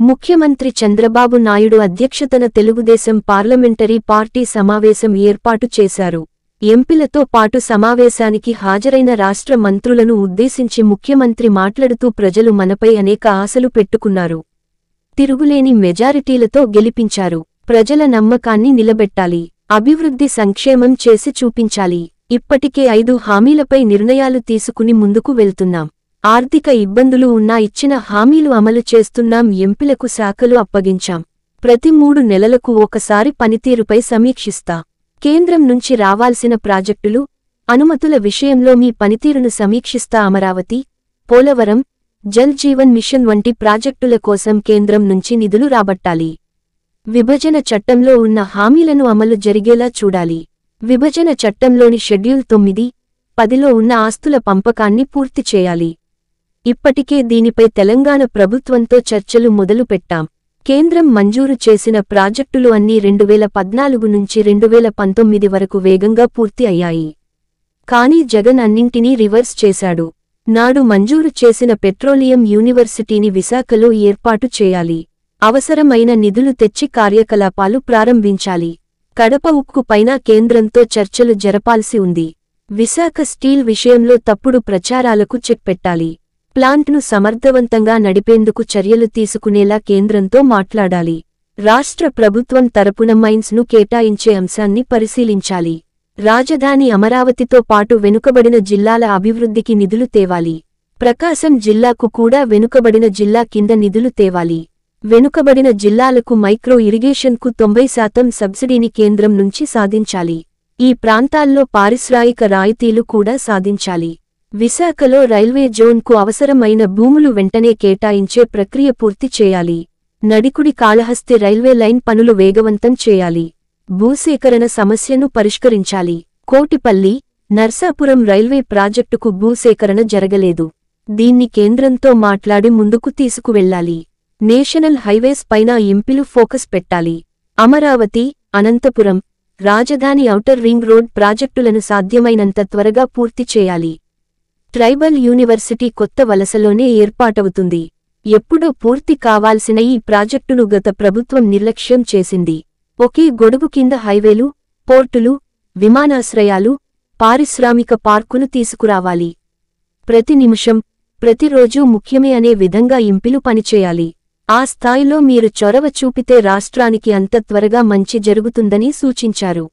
ముఖ్యమంత్రి చంద్రబాబు నాయుడు అధ్యక్షతన Telugu Desam parliamentary party సమావేశం ఏర్పాటు చేశారు. ఎంపీలతో పాటు సమావేశానికి హాజరైన రాష్ట్ర మంత్రులను ఉద్దేశించి ముఖ్యమంత్రి మాట్లాడుతూ ప్రజలు మనపై అనేక ఆశలు పెట్టుకున్నారు. తిరుగులేని మెజారిటీలతో గెలిపించారు. ప్రజల నమ్మకాన్ని నిలబెట్టాలి. అభివృద్ధి సంక్షేమం చేసి చూపించాలి. ఇప్పటికే 5 హామీలపై నిర్ణయాలు తీసుకుని ముందుకు వెళ్తున్నాం. ఆర్థిక ఇబ్బందులు ఉన్నా ఇచ్చిన హామీలు అమలు చేస్తున్నాం. ఎంపీలకు శాఖలు అప్పగించాం. ప్రతి 3 నెలలకు ఒకసారి పనితీరుపై సమీక్షిస్తా. కేంద్రం నుంచి రావాల్సిన ప్రాజెక్టులు, అనుమతుల విషయంలో మీ పనితీరును సమీక్షిస్తా. అమరావతి, పోలవరం, జల్ జీవన్ మిషన్ వంటి ప్రాజెక్టుల కోసం కేంద్రం నుంచి నిధులు రాబట్టాలి. విభజన చట్టంలో ఉన్న హామీలను అమలు జరిగేలా చూడాలి. విభజన చట్టంలోని షెడ్యూల్ 9, 10లో ఉన్న ఆస్తుల పంపకాన్ని పూర్తి చేయాలి. ఇప్పటికే దీనిపై తెలంగాణ ప్రభుత్వంతో చర్చలు మొదలుపెట్టాం. కేంద్రం మంజూరు చేసిన ప్రాజెక్టులు అన్నీ 2014 నుంచి 2019 వరకు వేగంగా పూర్తి అయ్యాయి. కానీ జగన్ అన్నింటినీ రివర్స్ చేశాడు. నాడు మంజూరు చేసిన పెట్రోలియం యూనివర్సిటీని విశాఖలో ఏర్పాటు చేయాలి. అవసరమైన నిధులు తెచ్చి కార్యకలాపాలు ప్రారంభించాలి. కడప ఉక్కు పైన కేంద్రంతో చర్చలు జరపాల్సి ఉంది. విశాఖ స్టీల్ విషయంలో తప్పుడు ప్రచారాలకు చెక్ పెట్టాలి. ప్లాంట్ను సమర్థవంతంగా నడిపేందుకు చర్యలు తీసుకునేలా కేంద్రంతో మాట్లాడాలి. రాష్ట్ర ప్రభుత్వం తరపున మైన్స్ను కేటాయించే అంశాన్ని పరిశీలించాలి. రాజధాని అమరావతితో పాటు వెనుకబడిన జిల్లాల అభివృద్ధికి నిధులు తేవాలి. ప్రకాశం జిల్లాకు కూడా వెనుకబడిన జిల్లా కింద నిధులు తేవాలి. వెనుకబడిన జిల్లాలకు మైక్రో ఇరిగేషన్కు 90% సబ్సిడీని కేంద్రం నుంచి సాధించాలి. ఈ ప్రాంతాల్లో పారిశ్రామిక రాయితీలు కూడా సాధించాలి. విశాఖలో రైల్వే జోన్కు అవసరమైన భూములు వెంటనే కేటాయించే ప్రక్రియ పూర్తి చేయాలి. నడికుడి కాళహస్తి రైల్వే లైన్ పనులు వేగవంతం చేయాలి. భూసేకరణ సమస్యను పరిష్కరించాలి. కోటిపల్లి, నర్సాపురం రైల్వే ప్రాజెక్టుకు భూసేకరణ జరగలేదు. దీన్ని కేంద్రంతో మాట్లాడి ముందుకు తీసుకువెళ్లాలి. నేషనల్ హైవేస్ పైన ఎంపీలు ఫోకస్ పెట్టాలి. అమరావతి, అనంతపురం, రాజధాని ఔటర్ రింగ్ రోడ్ ప్రాజెక్టులను సాధ్యమైనంత త్వరగా పూర్తి చేయాలి. ట్రైబల్ యూనివర్సిటీ కొత్త వలసలోనే ఏర్పాటవుతుంది. ఎప్పుడో పూర్తి కావాల్సిన ఈ ప్రాజెక్టును గత ప్రభుత్వం నిర్లక్ష్యం చేసింది. ఒకే గొడుగు కింద హైవేలు, పోర్టులు, విమానాశ్రయాలు, పారిశ్రామిక పార్కును తీసుకురావాలి. ప్రతి నిమిషం, ప్రతిరోజూ ముఖ్యమే అనే విధంగా ఎంపీలు పనిచేయాలి. ఆ స్థాయిలో మీరు చొరవ చూపితే రాష్ట్రానికి అంత త్వరగా మంచి జరుగుతుందని సూచించారు.